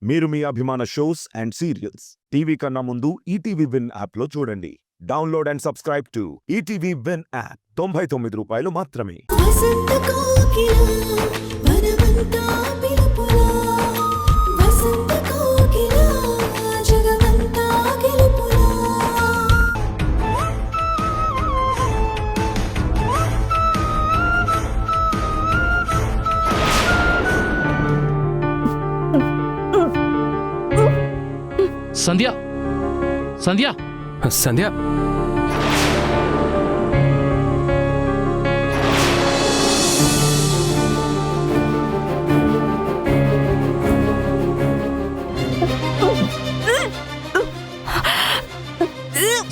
మీరు మీ అభిమాన shows and serials TV కన్నా ముందు ఈటీవీ విన్ యాప్లో చూడండి. Download and subscribe to ETV win app. 99 రూపాయలు మాత్రమే. వసంత కోకిల వనమంతా పిలుపులా, వసంత కోకిల జగమంతా గెలుపులా. సంధ్య సంధ్య సంధ్య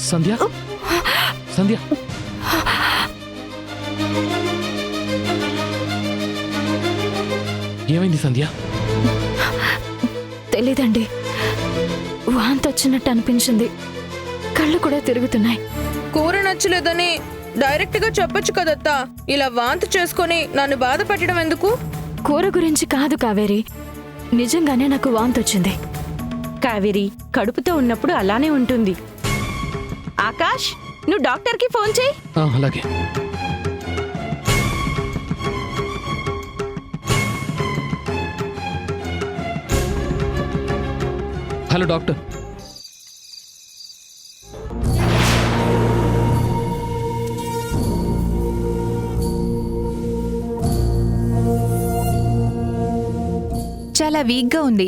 సంధ్య సంధ్య ఏమైంది సంధ్య? తెలీదండి, వాంతి వచ్చినట్టు అనిపించింది. కళ్ళు కూడా తిరుగుతున్నాయి. కూర నచ్చలేదని డైరెక్ట్ గా చెప్పొచ్చు కదత్తా. ఇలా వాంతి చేసుకొని నన్ను బాధ పెట్టడం ఎందుకు? కూర గురించి కాదు కావేరి, నిజంగానే నాకు వాంతి వచ్చింది. కావేరి కడుపుతో ఉన్నప్పుడు అలానే ఉంటుంది. ఆకాష్, నువ్వు డాక్టర్కి ఫోన్ చేయి. అలాగే. Hello doctor. చాలా వీక్గా ఉంది.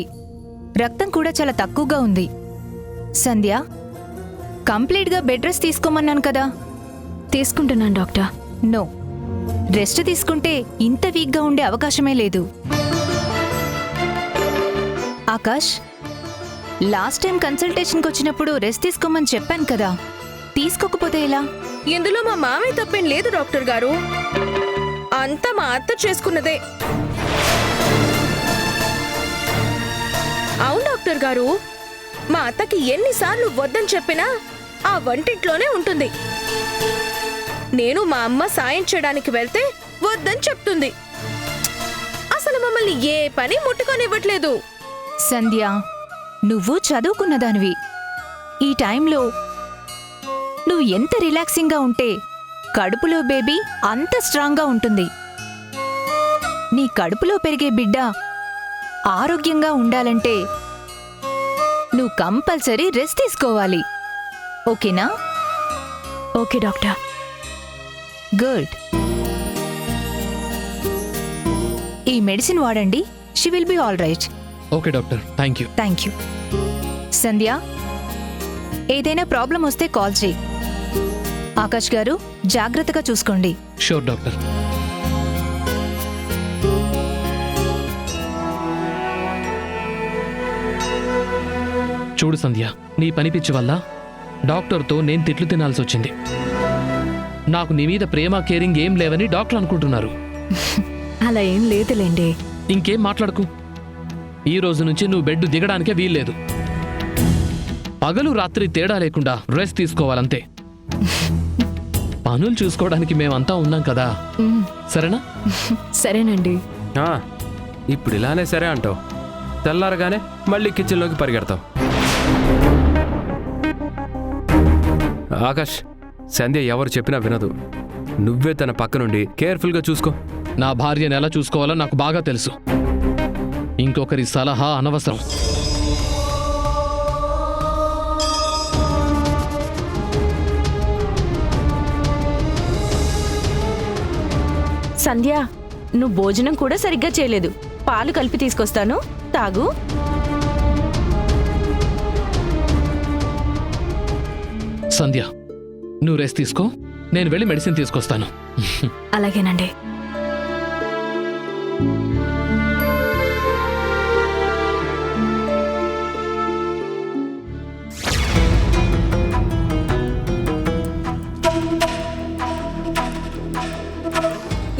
రక్తం కూడా చాలా తక్కువగా ఉంది. సంధ్య, కంప్లీట్గా బెడ్ రెస్ట్ తీసుకోమన్నాను కదా. తీసుకుంటున్నాను డాక్టర్. నో, రెస్ట్ తీసుకుంటే ఇంత వీక్గా ఉండే అవకాశమే లేదు. ఆకాష్, లాస్ట్ టైం కన్సల్టేషన్కి వచ్చినప్పుడు రెస్ట్ తీసుకోమని చెప్పాను కదా, తీసుకోకపోతే ఎలా? ఇందులో మా మామయ్య తప్పేం లేదు డాక్టర్ గారు, అంతా మా అత్త చేసుకున్నదే. అవును డాక్టర్ గారు, మా అత్తకి ఎన్నిసార్లు వద్దని చెప్పినా ఆ వంటింట్లోనే ఉంటుంది. నేను మా అమ్మ సాయం చేయడానికి వెళ్తే వద్దని చెప్తుంది. అసలు మమ్మల్ని ఏ పని ముట్టుకొనివ్వట్లేదు. సంధ్య, నువ్వు చదువుకున్నదానివి. ఈ టైంలో నువ్వు ఎంత రిలాక్సింగ్గా ఉంటే కడుపులో బేబీ అంత స్ట్రాంగ్గా ఉంటుంది. నీ కడుపులో పెరిగే బిడ్డ ఆరోగ్యంగా ఉండాలంటే నువ్వు కంపల్సరీ రెస్ట్ తీసుకోవాలి. ఓకేనా? Okay doctor. గుడ్. ఈ మెడిసిన్ వాడండి. She will be all right. Okay doctor, thank you. Thank you. Sandhya, ఏదైనా ప్రాబ్లం వస్తే కాల్ చేయి. ఆకాష్ గారు, జాగ్రత్తగా చూసుకోండి. Sure doctor. చూడు సంధ్య, నీ పనిపిచ్చి వల్ల డాక్టర్తో నేను తిట్లు తినాల్సి వచ్చింది. నాకు నీ మీద ప్రేమ కేరింగ్ ఏం లేవని డాక్టర్ అనుకుంటున్నారు. అలా ఏం లేదులేండి. ఇంకేం మాట్లాడకు. ఈ రోజు నుంచి నువ్వు బెడ్ దిగడానికే వీల్లేదు. పగలు రాత్రి తేడా లేకుండా రెస్ట్ తీసుకోవాలంతే. పనులు చూసుకోవడానికి మేమంతా ఉన్నాం కదా, సరేనా? సరేనండి. ఇప్పుడు ఇలానే సరే అంటావు, తెల్లారగానే మళ్ళీ కిచెన్లోకి పరిగెడతావు. ఆకాష్, సంధ్య ఎవరు చెప్పినా వినదు. నువ్వే తన పక్క నుండి కేర్ఫుల్గా చూసుకో. నా భార్యను ఎలా చూసుకోవాలో నాకు బాగా తెలుసు. ఇంకొకరి సలహా అనవసరం. సంధ్య, నువ్వు భోజనం కూడా సరిగ్గా చేయలేదు. పాలు కలిపి తీసుకొస్తాను, తాగు. సంధ్య, నువ్వు రెస్ట్ తీసుకో, నేను వెళ్ళి మెడిసిన్ తీసుకొస్తాను. అలాగేనండి.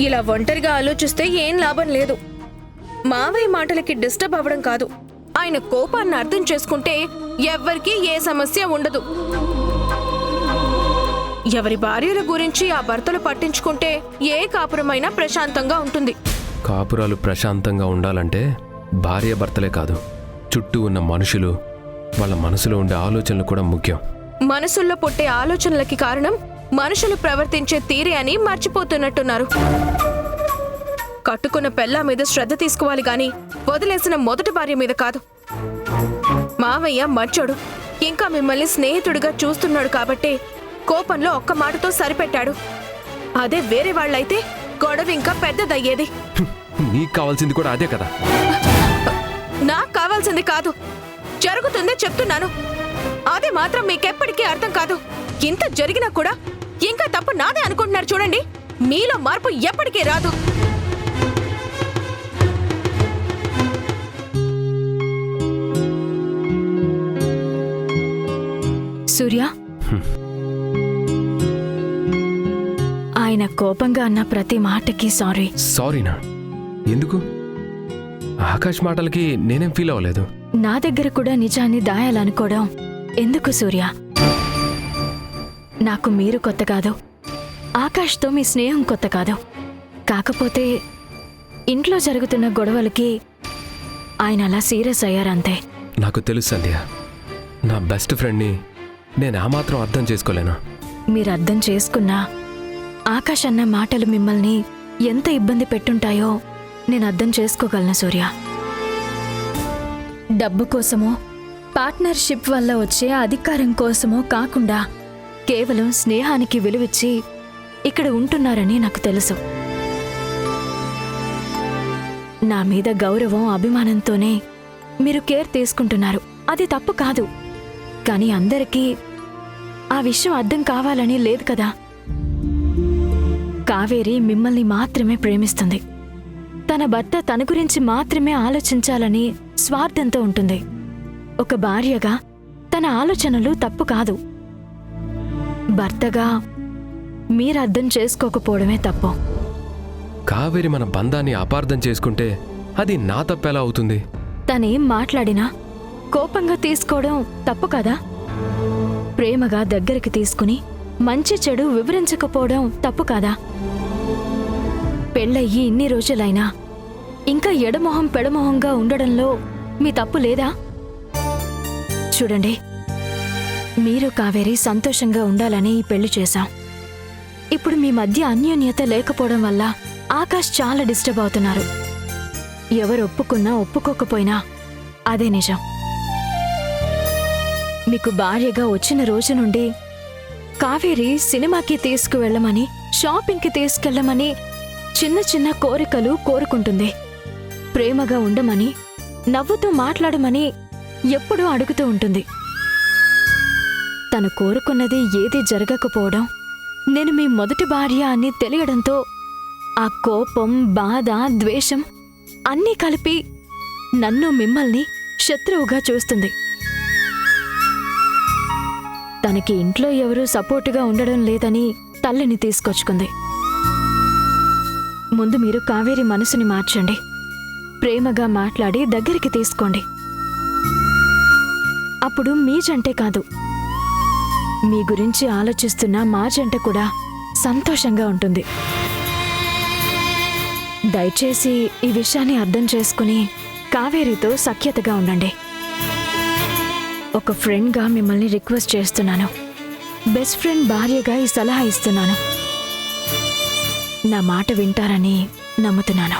ఇలా ఒంటరిగా ఆలోచిస్తే ఏం లాభం లేదు. మావయ్య మాటలకి డిస్టర్బ్ అవ్వడం కాదు, ఆయన కోపాన్ని అర్థం చేసుకుంటే ఎవ్వరికీ ఏ సమస్య ఉండదు. ఎవరి భార్యల గురించి ఆ భర్తలు పట్టించుకుంటే ఏ కాపురమైనా ప్రశాంతంగా ఉంటుంది. కాపురాలు ప్రశాంతంగా ఉండాలంటే భార్య భర్తలే కాదు, చుట్టూ ఉన్న మనుషులు, వాళ్ళ మనసులో ఉండే ఆలోచనలు కూడా ముఖ్యం. మనసుల్లో పుట్టే ఆలోచనలకి కారణం మనుషులు ప్రవర్తించే తీరే అని మర్చిపోతున్నట్టున్నారు. కట్టుకున్న పెళ్ళా మీద శ్రద్ధ తీసుకోవాలి గాని వదిలేసిన మొదటి భార్య మీద కాదు. మావయ్య మంచోడు, ఇంకా మిమ్మల్ని స్నేహితుడిగా చూస్తున్నాడు కాబట్టే కోపంలో ఒక్క మాటతో సరిపెట్టాడు. అదే వేరే వాళ్ళైతే గొడవ ఇంకా పెద్దదయ్యేది. నీకు కావాల్సింది కూడా అదే కదా. నాకు కావాల్సింది కాదు, జరుగుతుందే చెప్తున్నాను. అది మాత్రం మీకెప్పటికీ అర్థం కాదు. ఇంత జరిగినా కూడా ఇంకా తప్పు నాదే అనుకుంటున్నారు చూడండి. మీలో మార్పు ఎప్పటికీ రాదు. సూర్య, ఆయన కోపంగా అన్న ప్రతి మాటకి సారీ. సారీనా? ఎందుకు? ఆకాష్ మాటలకి నేనేం ఫీల్ అవ్వలేదు. నా దగ్గర కూడా నిజాన్ని దాయాలనుకోవడం ఎందుకు సూర్య? నాకు మీరు కొత్త కాదు, ఆకాష్తో మీ స్నేహం కొత్త కాదు. కాకపోతే ఇంట్లో జరుగుతున్న గొడవలకి ఆయన అలా సీరియస్ అయ్యారంతే. నాకు తెలుసు సంధ్య, నా బెస్ట్ ఫ్రెండ్ని నేను ఆ మాత్రం అర్థం చేసుకోలేను. మీరు అర్థం చేసుకున్నా ఆకాష్ అన్న మాటలు మిమ్మల్ని ఎంత ఇబ్బంది పెట్టుంటాయో నేను అర్థం చేసుకోగలను సూర్య. డబ్బు కోసమో పార్ట్నర్షిప్ వల్ల వచ్చే అధికారం కోసమో కాకుండా కేవలం స్నేహానికి విలువిచ్చి ఇక్కడ ఉంటున్నారని నాకు తెలుసు. నా మీద గౌరవం, అభిమానంతోనే మీరు కేర్ తీసుకుంటున్నారు. అది తప్పు కాదు. కానీ అందరికీ ఆ విషయం అర్థం కావాలని లేదు కదా. కావేరి మిమ్మల్ని మాత్రమే ప్రేమిస్తుంది. తన భర్త తన గురించి మాత్రమే ఆలోచించాలని స్వార్థంతో ఉంటుంది. ఒక భార్యగా తన ఆలోచనలు తప్పు కాదు. భర్తగా మీరు అర్థం చేసుకోకపోవడమే తప్పు. కావేరి మన బంధాన్ని అపార్థం చేసుకుంటే అది నా తప్పెలా అవుతుంది? తనేం మాట్లాడినా కోపంగా తీసుకోవడం తప్పు కదా. ప్రేమగా దగ్గరికి తీసుకుని మంచి చెడు వివరించకపోవడం తప్పు కాదా. పెళ్ళయ్యి ఇన్ని రోజులైనా ఇంకా ఎడమొహం పెడమొహంగా ఉండడంలో మీ తప్పు లేదా? చూడండి, మీరు కావేరి సంతోషంగా ఉండాలని ఈ పెళ్లి చేశాం. ఇప్పుడు మీ మధ్య అన్యోన్యత లేకపోవడం వల్ల ఆకాష్ చాలా డిస్టర్బ్ అవుతున్నారు. ఎవరు ఒప్పుకున్నా ఒప్పుకోకపోయినా అదే నిజం. మీకు భార్యగా వచ్చిన రోజు నుండి కావేరి సినిమాకి తీసుకువెళ్ళమని, షాపింగ్కి తీసుకెళ్ళమని చిన్న చిన్న కోరికలు కోరుకుంటుంది. ప్రేమగా ఉండమని, నవ్వుతూ మాట్లాడమని ఎప్పుడూ అడుగుతూ ఉంటుంది. తను కోరుకున్నది ఏదీ జరగకపోవడం, నేను మీ మొదటి భార్య అని తెలియడంతో ఆ కోపం, బాధ, ద్వేషం అన్నీ కలిపి నన్ను, మిమ్మల్ని శత్రువుగా చూస్తుంది. తనకి ఇంట్లో ఎవరూ సపోర్టుగా ఉండడం లేదని తల్లిని తీసుకొచ్చుకుంది. ముందు మీరు కావేరి మనసుని మార్చండి. ప్రేమగా మాట్లాడి దగ్గరికి తీసుకోండి. అప్పుడు మీ జంటే కాదు, మీ గురించి ఆలోచిస్తున్న మా జంట కూడా సంతోషంగా ఉంటుంది. దయచేసి ఈ విషయాన్ని అర్థం చేసుకుని కావేరితో సఖ్యతగా ఉండండి. ఒక ఫ్రెండ్గా మిమ్మల్ని రిక్వెస్ట్ చేస్తున్నాను. బెస్ట్ ఫ్రెండ్ భార్యగా ఈ సలహా ఇస్తున్నాను. నా మాట వింటారని నమ్ముతున్నాను.